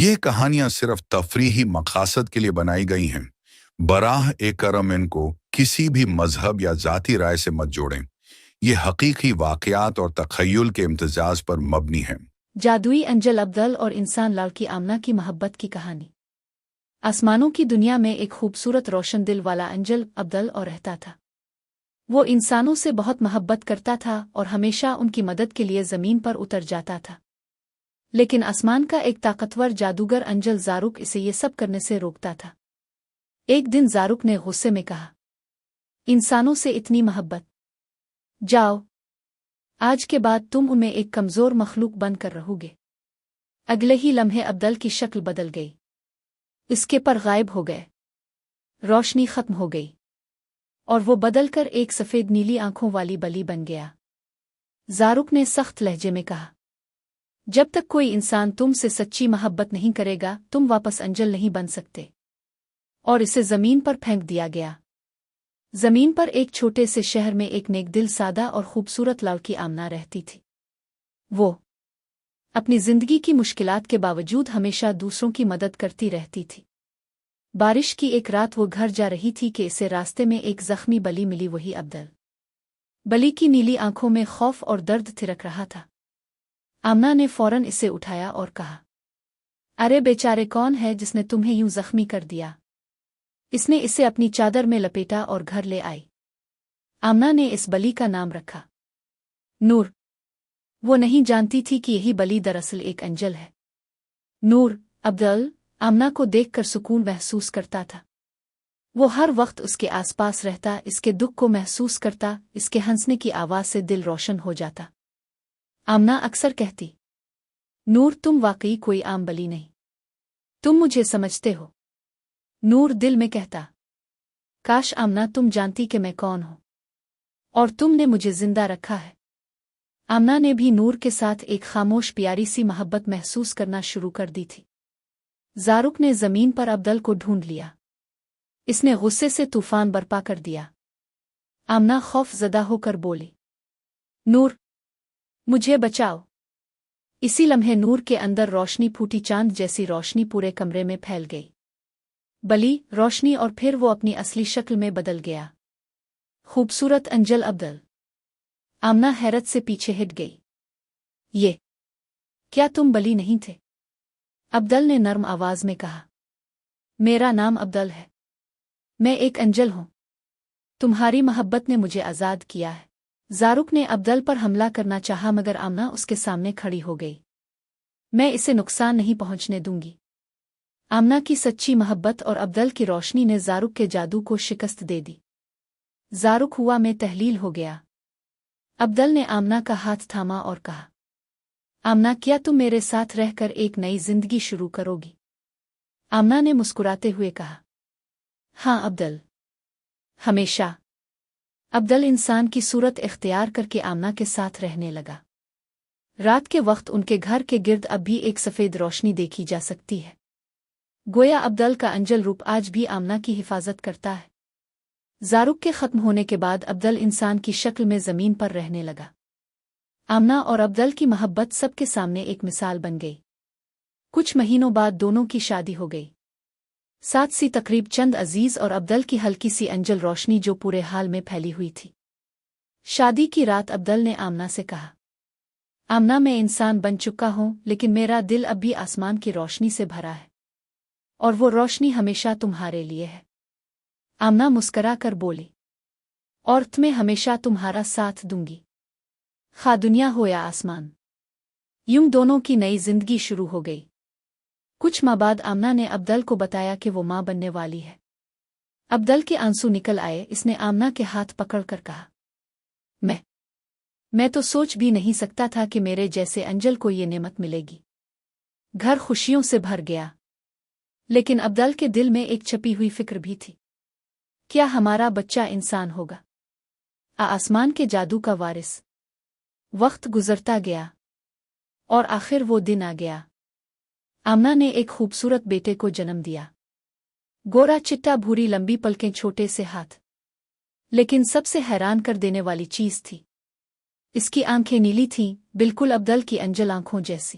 یہ کہانیاں صرف تفریحی مقاصد کے لیے بنائی گئی ہیں۔ براہ کرم ان کو کسی بھی مذہب یا ذاتی رائے سے مت جوڑیں۔ یہ حقیقی واقعات اور تخیل کے امتزاج پر مبنی ہیں۔ جادوئی انجل ابدل اور انسان لڑکی آمنہ کی محبت کی کہانی۔ آسمانوں کی دنیا میں ایک خوبصورت روشن دل والا انجل ابدل اور رہتا تھا۔ وہ انسانوں سے بہت محبت کرتا تھا اور ہمیشہ ان کی مدد کے لیے زمین پر اتر جاتا تھا۔ لیکن آسمان کا ایک طاقتور جادوگر انجل زاروک اسے یہ سب کرنے سے روکتا تھا۔ ایک دن زاروک نے غصے میں کہا، انسانوں سے اتنی محبت، جاؤ، آج کے بعد تم ان میں ایک کمزور مخلوق بن کر رہو گے۔ اگلے ہی لمحے ابدل کی شکل بدل گئی، اس کے پر غائب ہو گئے، روشنی ختم ہو گئی، اور وہ بدل کر ایک سفید نیلی آنکھوں والی بلی بن گیا۔ زاروک نے سخت لہجے میں کہا، جب تک کوئی انسان تم سے سچی محبت نہیں کرے گا تم واپس انجل نہیں بن سکتے، اور اسے زمین پر پھینک دیا گیا۔ زمین پر ایک چھوٹے سے شہر میں ایک نیک دل سادہ اور خوبصورت لڑکی آمنہ رہتی تھی۔ وہ اپنی زندگی کی مشکلات کے باوجود ہمیشہ دوسروں کی مدد کرتی رہتی تھی۔ بارش کی ایک رات وہ گھر جا رہی تھی کہ اسے راستے میں ایک زخمی بلی ملی، وہی ابدل۔ بلی کی نیلی آنکھوں میں خوف اور درد تھرک رہا تھا۔ آمنہ نے فوراً اسے اٹھایا اور کہا، ارے بیچارے، کون ہے جس نے تمہیں یوں زخمی کر دیا؟ اس نے اسے اپنی چادر میں لپیٹا اور گھر لے آئی۔ آمنہ نے اس بلی کا نام رکھا نور۔ وہ نہیں جانتی تھی کہ یہی بلی دراصل ایک انجل ہے۔ نور ابدل آمنہ کو دیکھ کر سکون محسوس کرتا تھا۔ وہ ہر وقت اس کے آس پاس رہتا، اس کے دکھ کو محسوس کرتا، اس کے ہنسنے کی آواز سے دل روشن ہو جاتا۔ آمنہ اکثر کہتی، نور تم واقعی کوئی عام بلی نہیں، تم مجھے سمجھتے ہو۔ نور دل میں کہتا، کاش آمنہ تم جانتی کہ میں کون ہوں، اور تم نے مجھے زندہ رکھا ہے۔ آمنہ نے بھی نور کے ساتھ ایک خاموش پیاری سی محبت محسوس کرنا شروع کر دی تھی۔ زاروک نے زمین پر ابدل کو ڈھونڈ لیا۔ اس نے غصے سے طوفان برپا کر دیا۔ آمنہ خوف زدہ ہو کر بولی، نور مجھے بچاؤ۔ اسی لمحے نور کے اندر روشنی پھوٹی، چاند جیسی روشنی پورے کمرے میں پھیل گئی۔ بلی، روشنی، اور پھر وہ اپنی اصلی شکل میں بدل گیا۔ خوبصورت انجل ابدل۔ آمنہ حیرت سے پیچھے ہٹ گئی۔ یہ کیا تم بلی نہیں تھے؟ ابدل نے نرم آواز میں کہا، میرا نام ابدل ہے، میں ایک انجل ہوں، تمہاری محبت نے مجھے آزاد کیا ہے۔ زاروک نے ابدل پر حملہ کرنا چاہا مگر آمنہ اس کے سامنے کھڑی ہو گئی۔ میں اسے نقصان نہیں پہنچنے دوں گی۔ آمنہ کی سچی محبت اور ابدل کی روشنی نے زاروک کے جادو کو شکست دے دی۔ زاروک ہوا میں تحلیل ہو گیا۔ ابدل نے آمنہ کا ہاتھ تھاما اور کہا، آمنہ کیا تم میرے ساتھ رہ کر ایک نئی زندگی شروع کرو گی؟ آمنہ نے مسکراتے ہوئے کہا، ہاں ابدل، ہمیشہ۔ ابدل انسان کی صورت اختیار کر کے آمنہ کے ساتھ رہنے لگا۔ رات کے وقت ان کے گھر کے گرد اب بھی ایک سفید روشنی دیکھی جا سکتی ہے، گویا ابدل کا انجل روپ آج بھی آمنہ کی حفاظت کرتا ہے۔ زاروک کے ختم ہونے کے بعد ابدل انسان کی شکل میں زمین پر رہنے لگا۔ آمنہ اور ابدل کی محبت سب کے سامنے ایک مثال بن گئی۔ کچھ مہینوں بعد دونوں کی شادی ہو گئی۔ ساتھ سی تقریب چند عزیز اور ابدل کی ہلکی سی انجل روشنی جو پورے حال میں پھیلی ہوئی تھی۔ شادی کی رات ابدل نے آمنہ سے کہا، آمنہ میں انسان بن چکا ہوں لیکن میرا دل اب بھی آسمان کی روشنی سے بھرا ہے، اور وہ روشنی ہمیشہ تمہارے لیے ہے۔ آمنہ مسکرا کر بولی، اور تمہیں ہمیشہ تمہارا ساتھ دوں گی، خواہ دنیا ہو یا آسمان۔ یوں دونوں کی نئی زندگی شروع ہو گئی۔ کچھ ماہ بعد آمنہ نے ابدل کو بتایا کہ وہ ماں بننے والی ہے۔ ابدل کے آنسو نکل آئے۔ اس نے آمنہ کے ہاتھ پکڑ کر کہا، میں تو سوچ بھی نہیں سکتا تھا کہ میرے جیسے انجل کو یہ نعمت ملے گی۔ گھر خوشیوں سے بھر گیا، لیکن ابدل کے دل میں ایک چھپی ہوئی فکر بھی تھی، کیا ہمارا بچہ انسان ہوگا، آسمان کے جادو کا وارث؟ وقت گزرتا گیا، اور آخر وہ دن آ گیا۔ آمنہ نے ایک خوبصورت بیٹے کو جنم دیا۔ گورا چٹا، بھوری لمبی پلکیں، چھوٹے سے ہاتھ، لیکن سب سے حیران کر دینے والی چیز تھی، اس کی آنکھیں نیلی تھیں، بالکل ابدل کی انجل آنکھوں جیسی۔